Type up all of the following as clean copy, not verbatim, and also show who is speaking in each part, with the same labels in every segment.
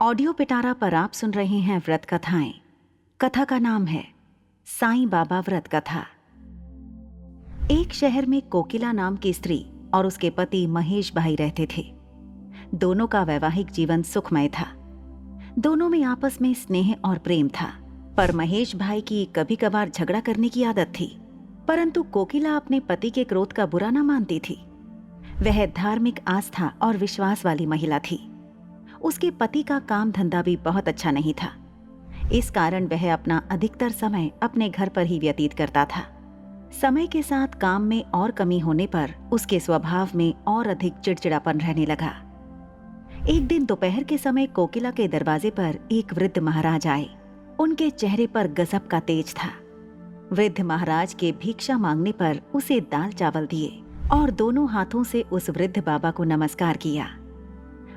Speaker 1: Audio पिटारा पर आप सुन रहे हैं व्रत कथाएं। कथा का नाम है साईं बाबा व्रत कथा। एक शहर में कोकिला नाम की स्त्री और उसके पति महेश भाई रहते थे। दोनों का वैवाहिक जीवन सुखमय था। दोनों में आपस में स्नेह और प्रेम था। पर महेश भाई की कभी कभार झगड़ा करने की आदत थी। परंतु कोकिला अपने पति के क्रोध का बुरा न मानती थी। वह धार्मिक आस्था और विश्वास वाली महिला थी। उसके पति का काम धंधा भी बहुत अच्छा नहीं था। इस कारण वह अपना अधिकतर समय अपने घर पर ही व्यतीत करता था। समय के साथ काम में और कमी होने पर उसके स्वभाव में और अधिक चिड़चिड़ापन रहने लगा। एक दिन दोपहर के समय कोकिला के दरवाजे पर एक वृद्ध महाराज आए। उनके चेहरे पर गजब का तेज था। वृद्ध महाराज के भिक्षा मांगने पर उसे दाल चावल दिए और दोनों हाथों से उस वृद्ध बाबा को नमस्कार किया।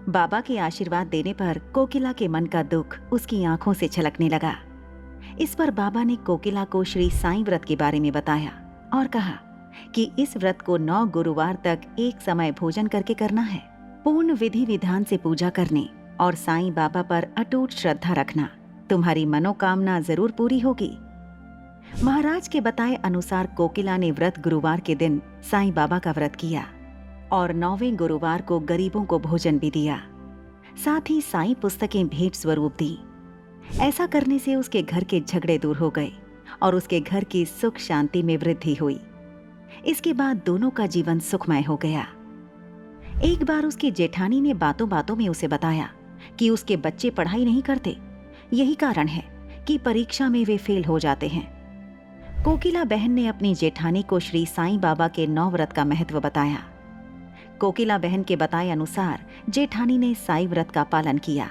Speaker 1: बाबा के आशीर्वाद देने पर कोकिला के मन का दुख उसकी आंखों से छलकने लगा। इस पर बाबा ने कोकिला को श्री साईं व्रत के बारे में बताया और कहा कि इस व्रत को 9 गुरुवार तक एक समय भोजन करके करना है। पूर्ण विधि विधान से पूजा करने और साईं बाबा पर अटूट श्रद्धा रखना। तुम्हारी मनोकामना जरूर पूरी होगी। महाराज के बताए अनुसार कोकिला ने व्रत गुरुवार के दिन साईं बाबा का व्रत किया और 9वें गुरुवार को गरीबों को भोजन भी दिया। साथ ही साईं पुस्तकें भेंट स्वरूप दी। ऐसा करने से उसके घर के झगड़े दूर हो गए और उसके घर की सुख शांति में वृद्धि हुई। इसके बाद दोनों का जीवन सुखमय हो गया। एक बार उसकी जेठानी ने बातों बातों में उसे बताया कि उसके बच्चे पढ़ाई नहीं करते। यही कारण है कि परीक्षा में वे फेल हो जाते हैं। कोकिला बहन ने अपनी जेठानी को श्री साईं बाबा के 9 व्रत का महत्व बताया। कोकिला बहन के बताए अनुसार जेठानी ने साईं व्रत का पालन किया।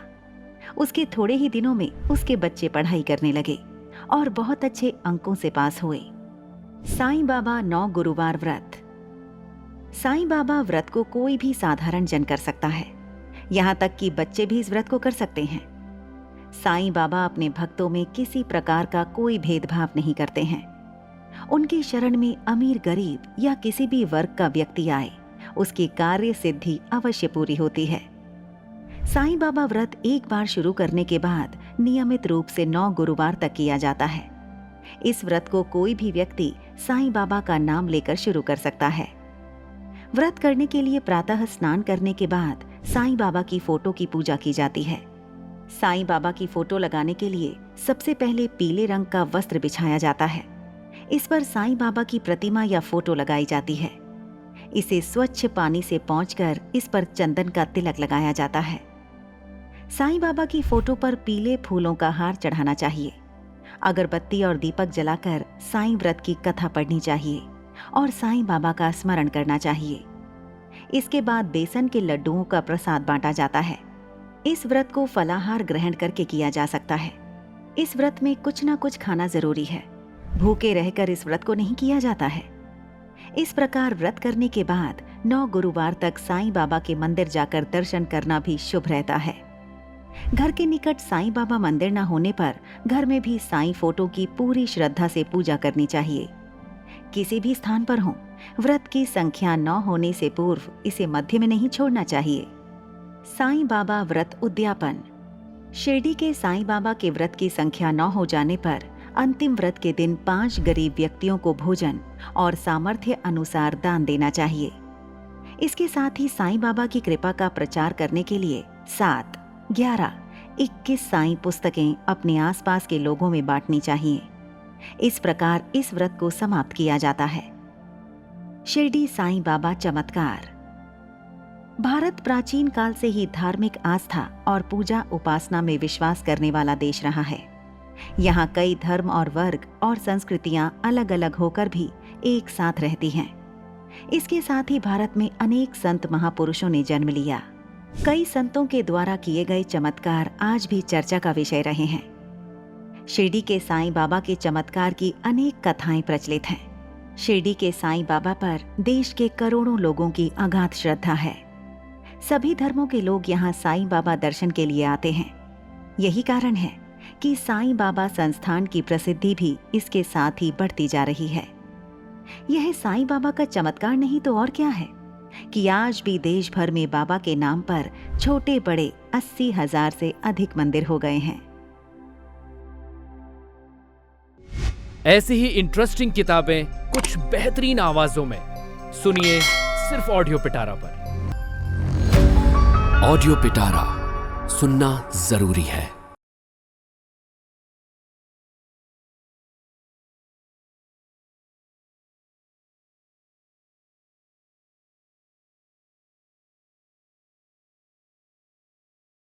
Speaker 1: उसके थोड़े ही दिनों में उसके बच्चे पढ़ाई करने लगे और बहुत अच्छे अंकों से पास हुए। साईं बाबा 9 गुरुवार व्रत। साईं बाबा व्रत को कोई भी साधारण जन कर सकता है। यहाँ तक कि बच्चे भी इस व्रत को कर सकते हैं। साईं बाबा अपने भक्तों में किसी प्रकार का कोई भेदभाव नहीं करते हैं। उनकी शरण में अमीर गरीब या किसी भी वर्ग का व्यक्ति आए, उसकी कार्य सिद्धि अवश्य पूरी होती है। साईं बाबा व्रत एक बार शुरू करने के बाद नियमित रूप से 9 गुरुवार तक किया जाता है। इस व्रत को कोई भी व्यक्ति साईं बाबा का नाम लेकर शुरू कर सकता है। व्रत करने के लिए प्रातः स्नान करने के बाद साईं बाबा की फोटो की पूजा की जाती है। साईं बाबा की फोटो लगाने के लिए सबसे पहले पीले रंग का वस्त्र बिछाया जाता है। इस पर साईं बाबा की प्रतिमा या फोटो लगाई जाती है। इसे स्वच्छ पानी से पोंछकर इस पर चंदन का तिलक लगाया जाता है। साईं बाबा की फोटो पर पीले फूलों का हार चढ़ाना चाहिए। अगरबत्ती और दीपक जलाकर साईं व्रत की कथा पढ़नी चाहिए और साईं बाबा का स्मरण करना चाहिए। इसके बाद बेसन के लड्डुओं का प्रसाद बांटा जाता है। इस व्रत को फलाहार ग्रहण करके किया जा सकता है। इस व्रत में कुछ ना कुछ खाना जरूरी है। भूखे रहकर इस व्रत को नहीं किया जाता है। इस प्रकार व्रत करने के बाद 9 गुरुवार तक साईं बाबा के मंदिर जाकर दर्शन करना भी शुभ रहता है। घर के निकट साईं बाबा मंदिर न होने पर घर में भी साईं फोटो की पूरी श्रद्धा से पूजा करनी चाहिए। किसी भी स्थान पर हो, व्रत की संख्या 9 होने से पूर्व इसे मध्य में नहीं छोड़ना चाहिए। साईं बाबा व्रत उद्यापन। शिरडी के साईं बाबा के व्रत की संख्या 9 हो जाने पर अंतिम व्रत के दिन 5 गरीब व्यक्तियों को भोजन और सामर्थ्य अनुसार दान देना चाहिए। इसके साथ ही साईं बाबा की कृपा का प्रचार करने के लिए 7, 11, 21 साईं पुस्तकें अपने आसपास के लोगों में बांटनी चाहिए। इस प्रकार इस व्रत को समाप्त किया जाता है। शिरडी साईं बाबा चमत्कार। भारत प्राचीन काल से ही धार्मिक आस्था और पूजा उपासना में विश्वास करने वाला देश रहा है। यहाँ कई धर्म और वर्ग और संस्कृतियाँ अलग अलग होकर भी एक साथ रहती हैं। इसके साथ ही भारत में अनेक संत महापुरुषों ने जन्म लिया। कई संतों के द्वारा किए गए चमत्कार आज भी चर्चा का विषय रहे हैं। शिरडी के साईं बाबा के चमत्कार की अनेक कथाएं प्रचलित हैं। शिरडी के साईं बाबा पर देश के करोड़ों लोगों की अगाध श्रद्धा है। सभी धर्मों के लोग यहाँ साईं बाबा दर्शन के लिए आते हैं। यही कारण है कि साईं बाबा संस्थान की प्रसिद्धि भी इसके साथ ही बढ़ती जा रही है। यह साईं बाबा का चमत्कार नहीं तो और क्या है कि आज भी देश भर में बाबा के नाम पर छोटे बड़े 80,000 से अधिक मंदिर हो गए हैं।
Speaker 2: ऐसी ही इंटरेस्टिंग किताबें कुछ बेहतरीन आवाजों में सुनिए सिर्फ ऑडियो पिटारा पर।
Speaker 3: ऑडियो पिटारा सुनना जरूरी है।